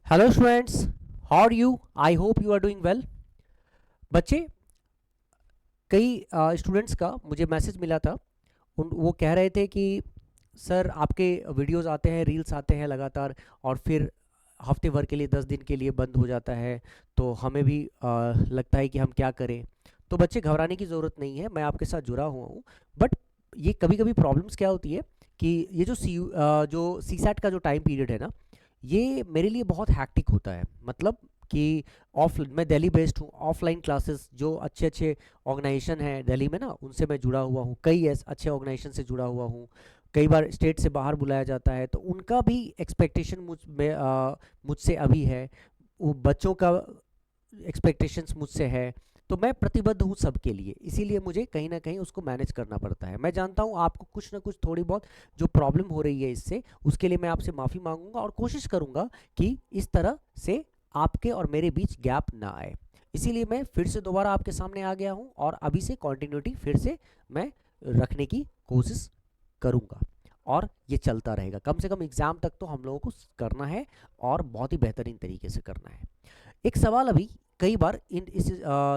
Hello students, how are you? I hope you are doing well. बच्चे, कई students का मुझे मैसेज मिला था। वो कह रहे थे कि सर आपके वीडियोस आते हैं, रील्स आते हैं लगातार, और फिर हफ्ते भर के लिए 10 दिन के लिए बंद हो जाता है। तो हमें भी लगता है कि हम क्या करें। तो बच्चे, घबराने की ज़रूरत नहीं है, मैं आपके साथ जुड़ा हुआ हूँ। बट ये कभी कभी प्रॉब्लम्स क्या होती है कि ये जो सी सैट का जो टाइम पीरियड है ना, ये मेरे लिए बहुत हैक्टिक होता है। मतलब कि ऑफ मैं दिल्ली बेस्ड हूँ, ऑफलाइन क्लासेस जो अच्छे अच्छे ऑर्गेनाइजेशन हैं दिल्ली में ना, उनसे मैं जुड़ा हुआ हूँ, कई ऐसे अच्छे ऑर्गेनाइजेशन से जुड़ा हुआ हूँ। कई बार स्टेट से बाहर बुलाया जाता है, तो उनका भी एक्सपेक्टेशन मुझसे अभी है, वो बच्चों का एक्सपेक्टेशंस मुझसे है। तो मैं प्रतिबद्ध हूँ सबके लिए, इसीलिए मुझे कहीं ना कहीं उसको मैनेज करना पड़ता है। मैं जानता हूँ आपको कुछ ना कुछ थोड़ी बहुत जो प्रॉब्लम हो रही है इससे, उसके लिए मैं आपसे माफ़ी मांगूंगा और कोशिश करूंगा कि इस तरह से आपके और मेरे बीच गैप ना आए। इसीलिए मैं फिर से दोबारा आपके सामने आ गया हूँ और अभी से कॉन्टिन्यूटी फिर से मैं रखने की कोशिश करूँगा, और ये चलता रहेगा। कम से कम एग्ज़ाम तक तो हम लोगों को करना है, और बहुत ही बेहतरीन तरीके से करना है। एक सवाल अभी कई बार इस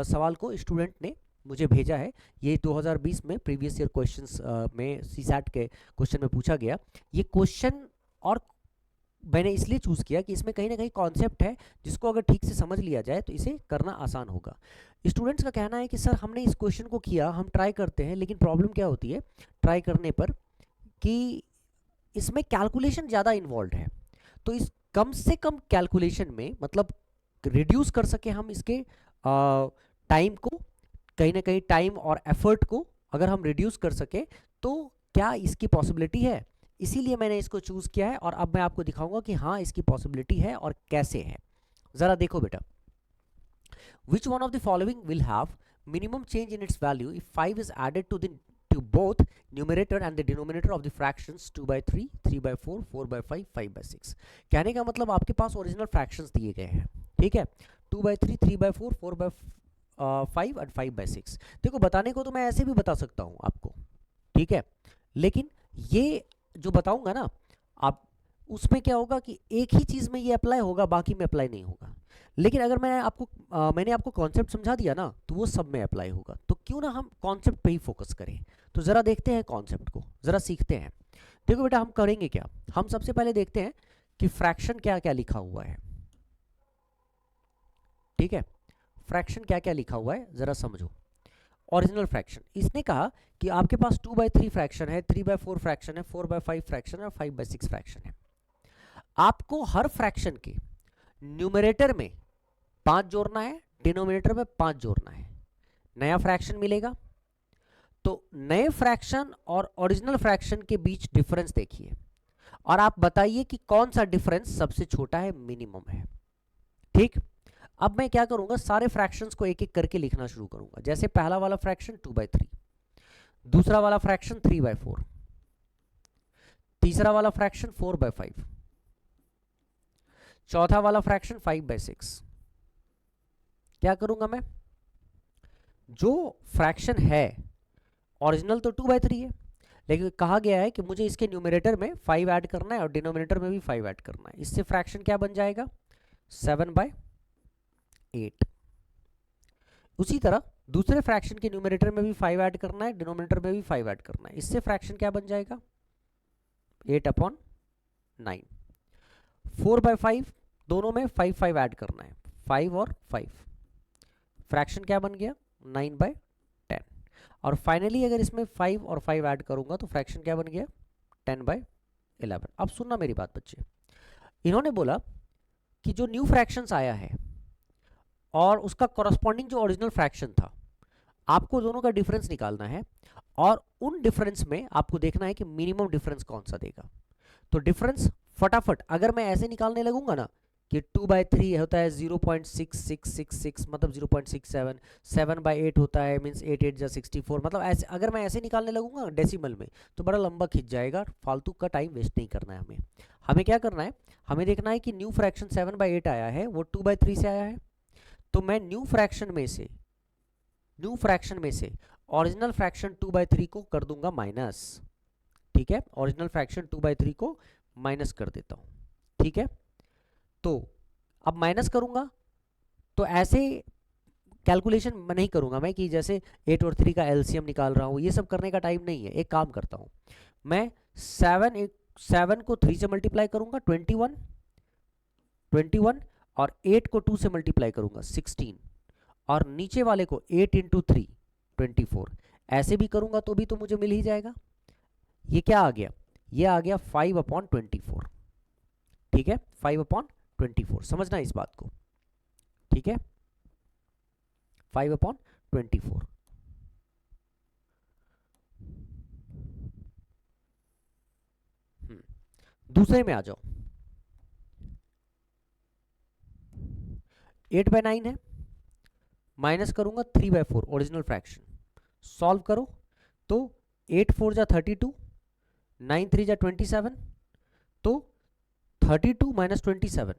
सवाल को स्टूडेंट ने मुझे भेजा है। ये 2020 में प्रीवियस ईयर क्वेश्चंस में सीसैट के क्वेश्चन में पूछा गया ये क्वेश्चन। और मैंने इसलिए चूज़ किया कि इसमें कहीं ना कहीं कॉन्सेप्ट है जिसको अगर ठीक से समझ लिया जाए तो इसे करना आसान होगा। स्टूडेंट्स का कहना है कि सर हमने इस क्वेश्चन को किया, हम ट्राई करते हैं, लेकिन प्रॉब्लम क्या होती है ट्राई करने पर कि इसमें कैलकुलेशन ज़्यादा इन्वॉल्व है। तो इस कम से कम कैलकुलेशन में, मतलब रिड्यूस कर सके हम इसके टाइम को, कहीं ना कहीं टाइम और एफर्ट को अगर हम रिड्यूस कर सके, तो क्या इसकी पॉसिबिलिटी है? इसीलिए मैंने इसको चूज़ किया है, और अब मैं आपको दिखाऊंगा कि हाँ इसकी पॉसिबिलिटी है और कैसे है। ज़रा देखो बेटा, which one of the following will have minimum change in its value if 5 is added to both numerator and the denominator of the fractions 2 by 3, 3 by 4, 4 by 5, 5 by 6। कहने का मतलब आपके पास ओरिजिनल फ्रैक्शंस दिए गए हैं, ठीक है, 2 by 3, 3 by 4, 4 by 5 और 5 by 6। देखो, बताने को तो मैं ऐसे भी बता सकता हूँ आपको, ठीक है, लेकिन ये जो बताऊंगा ना, आप उसमें क्या होगा कि एक ही चीज़ में ये अप्लाई होगा, बाकी में अप्लाई नहीं होगा। लेकिन अगर मैंने आपको कॉन्सेप्ट समझा दिया ना, तो वो सब में अप्लाई होगा। तो क्यों ना हम कॉन्सेप्ट पे ही फोकस करें। तो ज़रा देखते हैं कॉन्सेप्ट को, ज़रा सीखते हैं। देखो बेटा, हम करेंगे क्या, हम सबसे पहले देखते हैं कि फ्रैक्शन क्या क्या लिखा हुआ है। ठीक है, फ्रैक्शन क्या क्या लिखा हुआ है ज़रा समझो। ओरिजिनल फ्रैक्शन, इसने कहा कि आपके पास 2/3 फ्रैक्शन है, 3/4 फ्रैक्शन है, 4/5 फ्रैक्शन है और 5/6 फ्रैक्शन है। आपको हर फ्रैक्शन के न्यूमरेटर में 5 जोड़ना है, डिनोमिनेटर में 5 जोड़ना है, नया फ्रैक्शन मिलेगा। तो नए फ्रैक्शन और ओरिजिनल फ्रैक्शन के बीच डिफरेंस देखिए, और आप बताइए कि कौन सा डिफरेंस सबसे छोटा है, मिनिमम है। ठीक, अब मैं क्या करूंगा, सारे फ्रैक्शंस को एक एक करके लिखना शुरू करूंगा। जैसे पहला वाला फ्रैक्शन 2/3, दूसरा वाला फ्रैक्शन 3/4, तीसरा वाला फ्रैक्शन 4/5, चौथा वाला फ्रैक्शन 5/6। क्या करूंगा मैं, जो फ्रैक्शन है ओरिजिनल तो 2/3 है, लेकिन कहा गया है कि मुझे इसके न्यूमरेटर में 5 ऐड करना है और डिनोमिनेटर में भी 5 ऐड करना है। इससे फ्रैक्शन क्या बन जाएगा, 7/8। उसी तरह दूसरे फ्रैक्शन के न्यूमरेटर में भी 5 ऐड करना है, डिनोमिनेटर में भी 5 ऐड करना है। इससे फ्रैक्शन क्या बन जाएगा, 8/9। 4/5, दोनों में 5 5 ऐड करना है, 5 और 5, फ्रैक्शन क्या बन गया, 9/10। और फाइनली अगर इसमें 5 और 5 ऐड करूंगा तो फ्रैक्शन क्या बन गया, 10/11। अब सुनना मेरी बात बच्चे, इन्होंने बोला कि जो न्यू फ्रैक्शंस आया है और उसका कॉरस्पॉन्डिंग जो ओरिजिनल फ्रैक्शन था, आपको दोनों का डिफरेंस निकालना है, और उन डिफरेंस में आपको देखना है कि मिनिमम डिफरेंस कौन सा देगा। तो डिफरेंस फटाफट अगर मैं ऐसे निकालने लगूंगा ना कि 2/3 होता है 0.6666, मतलब 0.67, 7/8 होता है मीन्स 8 8 जा 64, मतलब ऐसे अगर मैं ऐसे निकालने लगूंगा डेसिमल में तो बड़ा लंबा खिंच जाएगा, फालतू का टाइम वेस्ट नहीं करना है हमें। हमें क्या करना है, हमें देखना है कि न्यू फ्रैक्शन 7/8 आया है, वो 2/3 से आया है। तो मैं न्यू फ्रैक्शन में से ओरिजिनल फ्रैक्शन 2/3 को कर दूंगा माइनस। ठीक है, ओरिजिनल फ्रैक्शन 2/3 को माइनस कर देता हूं। ठीक है, तो अब माइनस करूंगा तो ऐसे कैलकुलेशन मैं नहीं करूंगा मैं कि जैसे 8 और 3 का एलसीएम निकाल रहा हूँ, ये सब करने का टाइम नहीं है। एक काम करता हूँ मैं, 7 को 3 से मल्टीप्लाई करूंगा 21, और 8 को 2 से मल्टीप्लाई करूंगा 16, और नीचे वाले को 8 इंटू 3 24। ऐसे भी करूंगा तो भी तो मुझे मिल ही जाएगा। ये क्या आ गया, ये आ गया 5/24। ठीक है, 5/24, समझना इस बात को। ठीक है, 5/24। दूसरे में आ जाओ। 8/9 है, माइनस करूंगा 3/4 ओरिजिनल फ्रैक्शन, सॉल्व करो तो 8 4 जा 32, 9 3 जा 27, तो 32 माइनस 27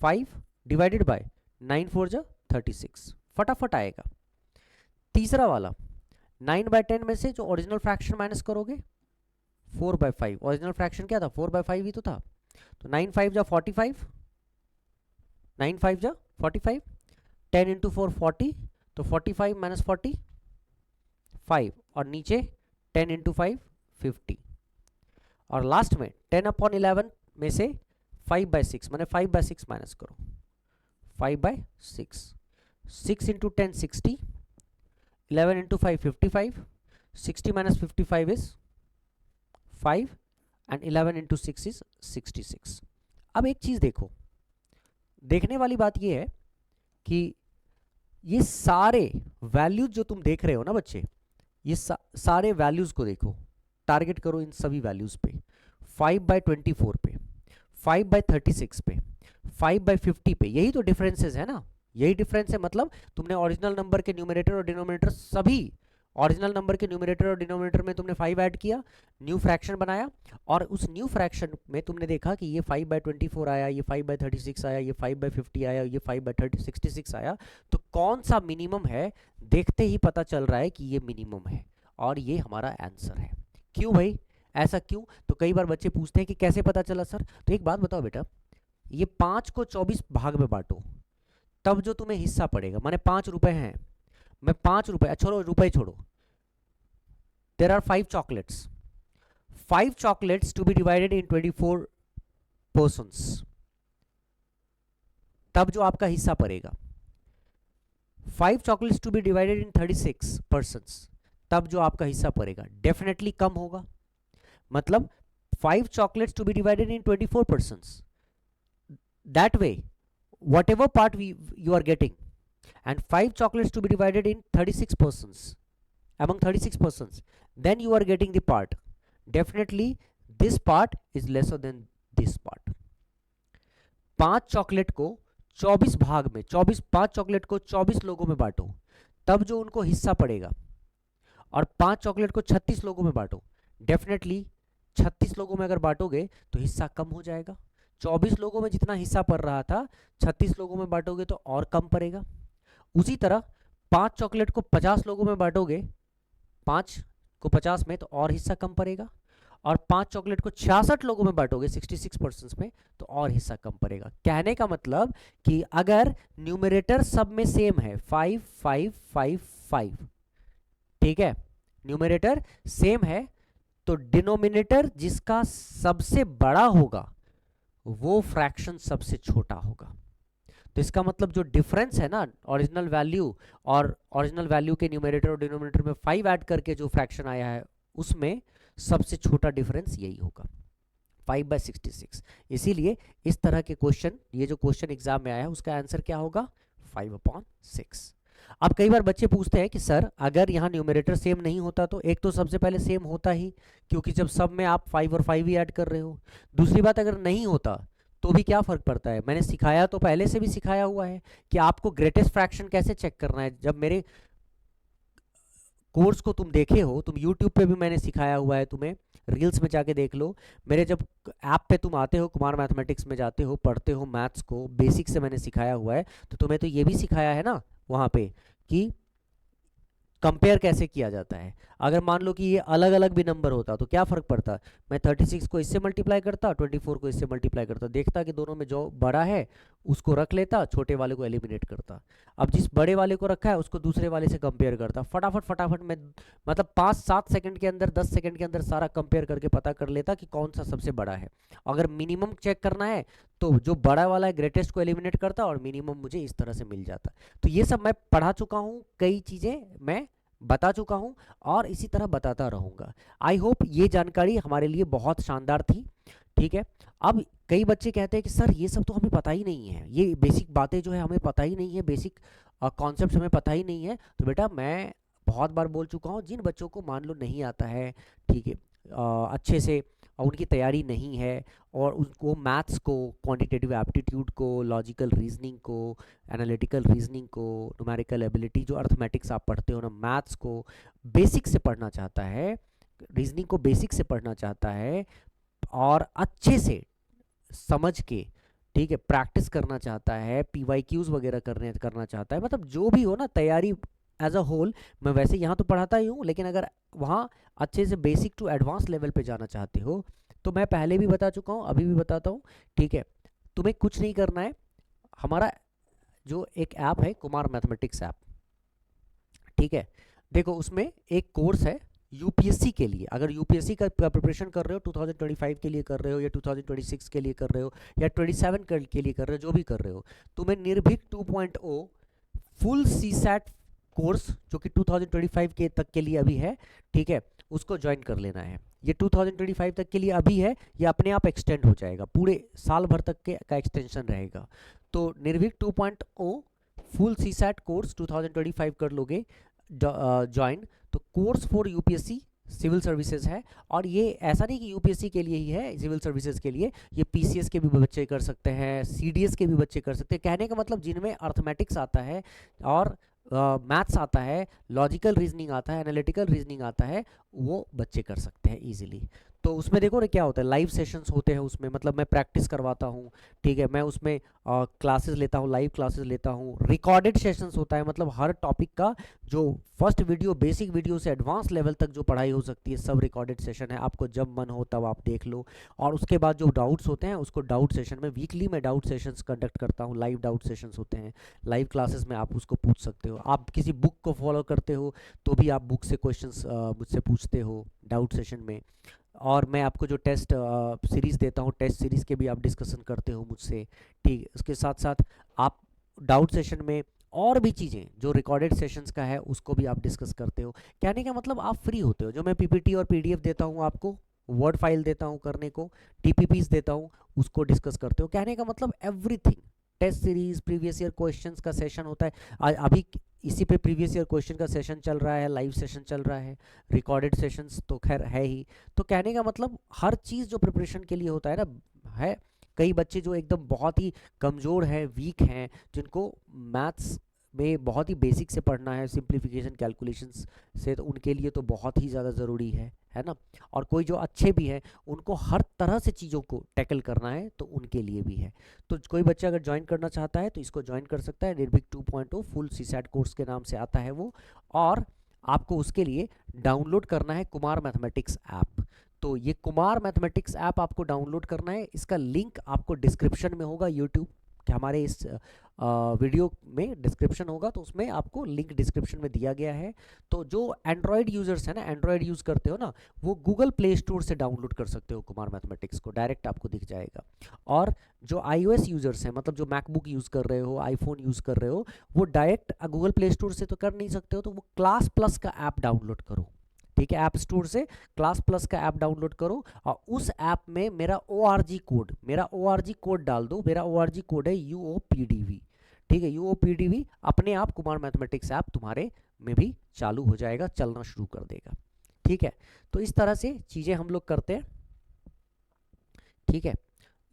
5 डिवाइडेड बाय 9 4 जा 36, फटाफट आएगा। तीसरा वाला 9/10 में से जो ओरिजिनल फ्रैक्शन माइनस करोगे 4/5, ओरिजिनल फ्रैक्शन क्या था 4/5 ही तो था, तो 9 5 जा 45, 9 5 जा 45, 10 इंटू 4 40, तो 45 माइनस 40 5, और नीचे 10 इंटू 5 50, और लास्ट में 10/11 में से 5/6 मैंने 5/6 माइनस करो, 5/6, 6 into 10 60, 11 into 5 55, 60 minus 55 is 5, and 11 into 6 is 66। अब एक चीज देखो, देखने वाली बात ये है कि ये सारे वैल्यूज जो तुम देख रहे हो ना बच्चे, ये सारे वैल्यूज को देखो, टारगेट करो इन सभी वैल्यूज पे, 5/24 पे, 5/36 पे, 5/50 पे। यही तो डिफरेंसेस है ना, यही डिफरेंस है। मतलब तुमने ओरिजिनल नंबर के न्यूमरेटर और डिनोमिनेटर, सभी ओरिजिनल नंबर के न्यूमरेटर और डिनोमिनेटर में तुमने 5 ऐड किया, न्यू फ्रैक्शन बनाया, और उस न्यू फ्रैक्शन में तुमने देखा कि ये 5/24 आया, ये 5/36 आया, ये 5/50 आया, ये 5/66 आया, तो कौन सा मिनिमम है देखते ही पता चल रहा है कि ये मिनिमम है, और ये हमारा आंसर है। क्यों भाई, ऐसा क्यों? तो कई बार बच्चे पूछते हैं कि कैसे पता चला सर। तो एक बात बताओ बेटा, ये 5 को 24 भाग में बांटो, तब जो तुम्हें हिस्सा पड़ेगा, माने 5 रुपए हैं, मैं 5 रुपए, छोड़ो रुपए छोड़ो, there are 5 chocolates, 5 chocolates to be divided in 24 persons, तब जो आपका हिस्सा पड़ेगा। 5 chocolates to be divided in 36 persons, तब जो आपका हिस्सा पड़ेगा डेफिनेटली कम होगा। मतलब 5 chocolates to be divided in 24 persons, that way whatever part you are getting, and 5 chocolates to be divided in 36 persons, among 36 persons, then you are getting the part, definitely this part is lesser than this part। 5 chocolate को 24 भाग में, 5 chocolate को 24 लोगों में बांटो, तब जो उनको हिस्सा पड़ेगा, और 5 चॉकलेट को 36 लोगों में बांटो, डेफिनेटली 36 लोगों में अगर बांटोगे तो हिस्सा कम हो जाएगा। 24 लोगों में जितना हिस्सा पड़ रहा था 36 लोगों में बांटोगे तो और कम पड़ेगा। उसी तरह 5 चॉकलेट को 50 लोगों में बांटोगे, 5 को 50 में, तो और हिस्सा कम पड़ेगा, और 5 चॉकलेट को 66 लोगों में बांटोगे 66% में, तो और हिस्सा कम पड़ेगा। कहने का मतलब कि अगर न्यूमरेटर सब में सेम है 5 5 5 5, ठीक है, न्यूमरेटर सेम है, तो डिनोमिनेटर जिसका सबसे बड़ा होगा वो फ्रैक्शन सबसे छोटा होगा। तो इसका मतलब जो डिफरेंस है ना ओरिजिनल वैल्यू और ओरिजिनल वैल्यू के न्यूमरेटर और डिनोमिनेटर में 5 ऐड करके जो फ्रैक्शन आया है, उसमें सबसे छोटा डिफरेंस यही होगा, 5/66। इसीलिए इस तरह के क्वेश्चन, ये जो क्वेश्चन एग्जाम में आया है, उसका आंसर क्या होगा 5/6। अब कई बार बच्चे पूछते हैं कि सर अगर यहाँ न्यूमरेटर सेम नहीं होता तो, एक तो सबसे पहले सेम होता ही, क्योंकि जब सब में आप 5 और 5 ही ऐड कर रहे हो। दूसरी बात, अगर नहीं होता तो भी क्या फ़र्क पड़ता है, मैंने सिखाया तो पहले से भी सिखाया हुआ है कि आपको ग्रेटेस्ट फ्रैक्शन कैसे चेक करना है। जब मेरे कोर्स को तुम देखे हो, तुम यूट्यूब पे भी मैंने सिखाया हुआ है, तुम्हें रील्स में जाके देख लो। मेरे जब ऐप पे तुम आते हो, कुमार मैथमेटिक्स में जाते हो, पढ़ते हो मैथ्स को, बेसिक से मैंने सिखाया हुआ है, तो तुम्हें तो ये भी सिखाया है ना वहाँ पे कि कंपेयर कैसे किया जाता है। अगर मान लो कि ये अलग अलग भी नंबर होता तो क्या फ़र्क पड़ता, मैं 36 को इससे मल्टीप्लाई करता, 24 को इससे मल्टीप्लाई करता, देखता कि दोनों में जो बड़ा है उसको रख लेता, छोटे वाले को एलिमिनेट करता। अब जिस बड़े वाले को रखा है उसको दूसरे वाले से कंपेयर करता, फटाफट फटाफट में मतलब 5-7 सेकंड के अंदर, 10 सेकंड के अंदर सारा कंपेयर करके पता कर लेता कि कौन सा सबसे बड़ा है। अगर मिनिमम चेक करना है तो जो बड़ा वाला है ग्रेटेस्ट को एलिमिनेट करता और मिनिमम मुझे इस तरह से मिल जाता। तो ये सब मैं पढ़ा चुका हूँ, कई चीज़ें मैं बता चुका हूँ और इसी तरह बताता रहूँगा। आई होप ये जानकारी हमारे लिए बहुत शानदार थी। ठीक है। अब कई बच्चे कहते हैं कि सर ये सब तो हमें पता ही नहीं है, ये बेसिक बातें जो है हमें पता ही नहीं है, बेसिक कॉन्सेप्ट हमें पता ही नहीं है। तो बेटा मैं बहुत बार बोल चुका हूँ, जिन बच्चों को मान लो नहीं आता है, ठीक है, अच्छे से उनकी तैयारी नहीं है और उनको मैथ्स को, क्वांटिटेटिव एप्टीट्यूड को, लॉजिकल रीजनिंग को, एनालिटिकल रीजनिंग को, न्यूमेरिकल एबिलिटी जो अर्थमेटिक्स आप पढ़ते हो ना, मैथ्स को बेसिक से पढ़ना चाहता है, रीजनिंग को बेसिक से पढ़ना चाहता है और अच्छे से समझ के, ठीक है, प्रैक्टिस करना चाहता है, पीवाईक्यूज वगैरह करना चाहता है, मतलब जो भी हो ना तैयारी एज अ होल। मैं वैसे यहाँ तो पढ़ाता ही हूँ, लेकिन अगर वहाँ अच्छे से बेसिक टू एडवांस लेवल पे जाना चाहते हो तो मैं पहले भी बता चुका हूँ, अभी भी बताता हूँ। ठीक है, तुम्हें कुछ नहीं करना है, हमारा जो एक ऐप है कुमार मैथमेटिक्स ऐप, ठीक है, देखो उसमें एक कोर्स है यूपीएससी के लिए। अगर यूपीएससी का प्रिपरेशन कर रहे हो, 2025 के लिए कर रहे हो या 2026 के लिए कर रहे हो या 27 के लिए कर रहे हो, जो भी कर रहे हो, तुम्हें निर्भीक 2.0 फुल सी सैट कोर्स जो कि 2025 के तक के लिए अभी है, ठीक है, उसको ज्वाइन कर लेना है। ये 2025 तक के लिए अभी है, ये अपने आप एक्सटेंड हो जाएगा, पूरे साल भर तक के का एक्सटेंशन रहेगा। तो निर्भीक 2.0 फुल सी सैट कोर्स 2025 कर लोगे ज्वाइन, तो course for UPSC civil services है। और ये ऐसा नहीं कि यूपीएससी के लिए ही है, सिविल सर्विसेज के लिए, ये पीसीएस के भी बच्चे कर सकते हैं, सीडीएस के भी बच्चे कर सकते हैं। कहने का मतलब जिनमें अर्थमेटिक्स आता है और मैथ्स आता है, लॉजिकल रीजनिंग आता है, एनालिटिकल रीजनिंग आता है, वो बच्चे कर सकते हैं इजीली। तो उसमें देखो ना क्या होता है, लाइव सेशंस होते हैं उसमें, मतलब मैं प्रैक्टिस करवाता हूँ, ठीक है, मैं उसमें क्लासेस लेता हूँ, लाइव क्लासेस लेता हूँ, रिकॉर्डेड सेशंस होता है, मतलब हर टॉपिक का जो फर्स्ट वीडियो, बेसिक वीडियो से एडवांस लेवल तक जो पढ़ाई हो सकती है, सब रिकॉर्डेड सेशन है, आपको जब मन हो तब आप देख लो। और उसके बाद जो डाउट्स होते हैं उसको डाउट सेशन में, वीकली मैं डाउट सेशंस कंडक्ट करता हूँ, लाइव डाउट सेशंस होते हैं, लाइव क्लासेस में आप उसको पूछ सकते हो। आप किसी बुक को फॉलो करते हो तो भी आप बुक से क्वेश्चंस मुझसे पूछते हो डाउट सेशन में। और मैं आपको जो टेस्ट सीरीज़ देता हूँ, टेस्ट सीरीज़ के भी आप डिस्कशन करते हो मुझसे, ठीक है। उसके साथ साथ आप डाउट सेशन में और भी चीज़ें जो रिकॉर्डेड सेशंस का है उसको भी आप डिस्कस करते हो। कहने का मतलब आप फ्री होते हो, जो मैं पीपीटी और पीडीएफ देता हूँ आपको, वर्ड फाइल देता हूँ करने को, टीपीपीस देता हूँ, उसको डिस्कस करते हो। कहने का मतलब everything, test series, previous year questions का सेशन होता है, अभी इसी पे प्रीवियस ईयर क्वेश्चन का सेशन चल रहा है, लाइव सेशन चल रहा है, रिकॉर्डेड सेशंस तो खैर है ही। तो कहने का मतलब हर चीज़ जो प्रिपरेशन के लिए होता है ना है। कई बच्चे जो एकदम बहुत ही कमज़ोर हैं, वीक हैं, जिनको मैथ्स में बहुत ही बेसिक से पढ़ना है, सिंप्लीफिकेशन कैलकुलेशंस से, तो उनके लिए तो बहुत ही ज़्यादा ज़रूरी है ना। और कोई जो अच्छे भी हैं, उनको हर तरह से चीज़ों को टैकल करना है, तो उनके लिए भी है। तो कोई बच्चा अगर ज्वाइन करना चाहता है तो इसको ज्वाइन कर सकता है, निर्भीक 2.0 फुल सीसैट कोर्स के नाम से आता है वो। और आपको उसके लिए डाउनलोड करना है कुमार मैथमेटिक्स ऐप। तो ये कुमार मैथमेटिक्स ऐप आपको डाउनलोड करना है, इसका लिंक आपको डिस्क्रिप्शन में होगा, यूट्यूब के हमारे इस वीडियो में डिस्क्रिप्शन होगा, तो उसमें आपको लिंक डिस्क्रिप्शन में दिया गया है। तो जो एंड्रॉयड यूजर्स हैं ना, एंड्रॉयड यूज़ करते हो ना, वो गूगल प्ले स्टोर से डाउनलोड कर सकते हो कुमार मैथमेटिक्स को, डायरेक्ट आपको दिख जाएगा। और जो iOS यूजर्स हैं, मतलब जो मैकबुक यूज़ कर रहे हो, आईफोन यूज़ कर रहे हो, वो डायरेक्ट गूगल प्ले स्टोर से तो कर नहीं सकते हो, तो वो क्लास प्लस का ऐप डाउनलोड करो, ठीक है। ऐप स्टोर से क्लास प्लस का ऐप डाउनलोड करो और उस ऐप में मेरा ORG कोड डाल दो। मेरा ORG कोड है UOPDV, ठीक है, UOPDV। अपने आप कुमार मैथमेटिक्स ऐप तुम्हारे में भी चालू हो जाएगा, चलना शुरू कर देगा, ठीक है। तो इस तरह से चीज़ें हम लोग करते हैं, ठीक है,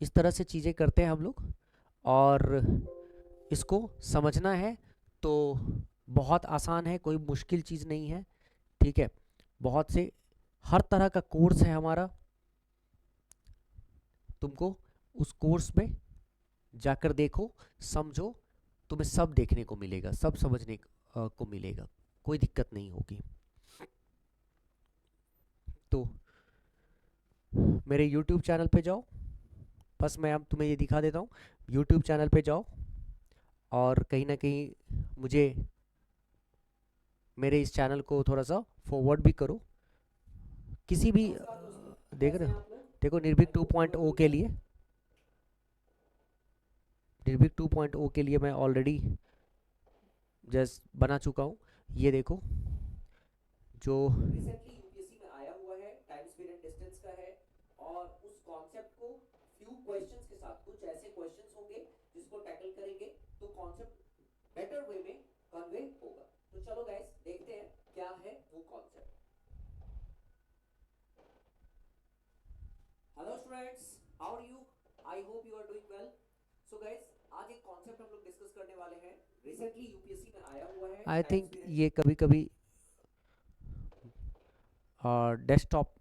इस तरह से चीज़ें करते हैं हम लोग। और इसको समझना है तो बहुत आसान है, कोई मुश्किल चीज़ नहीं है, ठीक है। बहुत से हर तरह का कोर्स है हमारा, तुमको उस कोर्स में जाकर देखो, समझो, तुम्हें सब देखने को मिलेगा, सब समझने को मिलेगा, कोई दिक्कत नहीं होगी। तो मेरे YouTube चैनल पे जाओ, बस मैं अब तुम्हें ये दिखा देता हूँ। यूट्यूब चैनल पे जाओ और कहीं ना कहीं मुझे मेरे इस चैनल को थोड़ा सा फॉरवर्ड भी करो। किसी भी देख रहे हो, देखो निर्भीक 2.0 के लिए, निर्भीक 2.0 के लिए मैं ऑलरेडी जस्ट बना चुका हूँ। ये देखो जो रिसेंटली यूपीएससी में आया हुआ है, टाइम स्पीड एंड डिस्टेंस का है, और उस कॉन्सेप्ट को फ्यू क्वेश्चंस के साथ, कुछ ऐसे क्वेश्चंस होंगे जिसको टैकल करेंगे तो कॉन्सेप्ट बेटर वे में कन्वे होगा। तो चलो गाइस देखते हैं क्या है वो concept. Hello students, how are you? I hope you are doing well. So guys आज एक कॉन्सेप्ट हम लोग डिस्कस करने वाले हैं, रिसेंटली यूपीएससी में आया हुआ है। आई थिंक ये कभी कभी डेस्कटॉप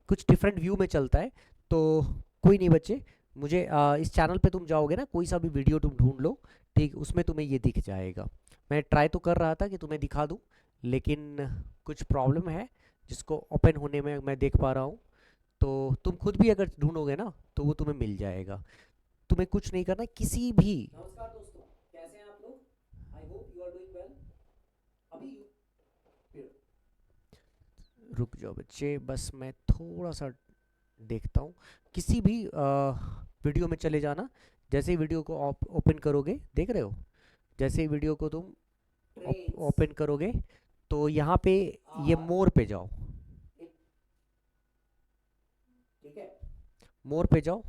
कुछ डिफरेंट व्यू में चलता है, तो कोई नहीं बच्चे, मुझे इस चैनल पे तुम जाओगे ना, कोई सा भी वीडियो तुम ढूंढ लो, ठीक, उसमें तुम्हें ये दिख जाएगा। मैं ट्राई तो कर रहा था कि तुम्हें दिखा दूं, लेकिन कुछ प्रॉब्लम है जिसको ओपन होने में मैं देख पा रहा हूँ। तो तुम खुद भी अगर ढूंढोगे ना तो वो तुम्हें मिल जाएगा। तुम्हें कुछ नहीं करना है, किसी भी। नमस्कार दोस्तों, कैसे हैं आप लोग? I hope you are doing well. अभी रुक जाओ बच्चे, बस मैं थोड़ा सा देखता हूँ। किसी भी वीडियो में चले जाना, जैसे ही वीडियो को ओपन करोगे, देख रहे हो, जैसे ही वीडियो को तुम ओपन करोगे तो यहाँ पे ये मोर पे जाओ, ठीक है, मोर पे जाओ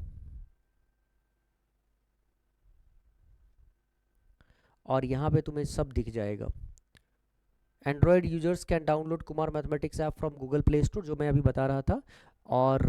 और यहाँ पे तुम्हें सब दिख जाएगा। Android users can download Kumar mathematics app from Google Play Store, जो मैं अभी बता रहा था, और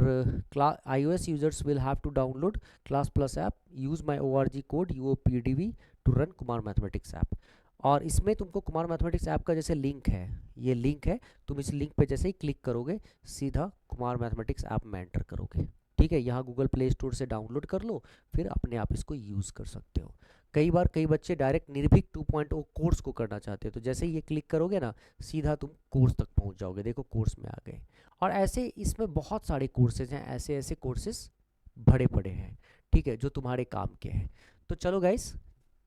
iOS users will have to download class plus app, use my ORG code UOPDV to run Kumar mathematics app. और इसमें तुमको कुमार मैथमेटिक्स ऐप का जैसे लिंक है, ये लिंक है, तुम इस लिंक पे जैसे ही क्लिक करोगे सीधा कुमार मैथमेटिक्स ऐप में एंटर करोगे, ठीक है। यहाँ गूगल प्ले स्टोर से डाउनलोड कर लो, फिर अपने आप इसको यूज़ कर सकते हो। कई बार कई बच्चे डायरेक्ट निर्भीक 2.0 कोर्स को करना चाहते हैं, तो जैसे ही ये क्लिक करोगे ना सीधा तुम कोर्स तक पहुंच जाओगे। देखो कोर्स में आ गए, और ऐसे इसमें बहुत सारे कोर्सेज हैं, ऐसे ऐसे कोर्सेज बड़े बड़े हैं, ठीक है, जो तुम्हारे काम के हैं। तो चलो गाइस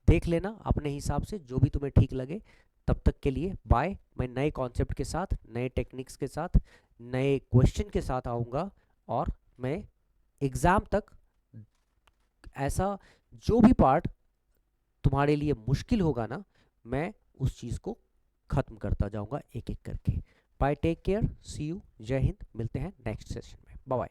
देख लेना अपने हिसाब से, जो भी तुम्हें ठीक लगे। तब तक के लिए बाय। मैं नए कॉन्सेप्ट के साथ, नए टेक्निक्स के साथ, नए क्वेश्चन के साथ आऊँगा, और मैं एग्ज़ाम तक ऐसा जो भी पार्ट तुम्हारे लिए मुश्किल होगा ना, मैं उस चीज़ को ख़त्म करता जाऊंगा एक एक करके। Bye, take care, see you, जय हिंद, मिलते हैं नेक्स्ट सेशन में, बाय बाय।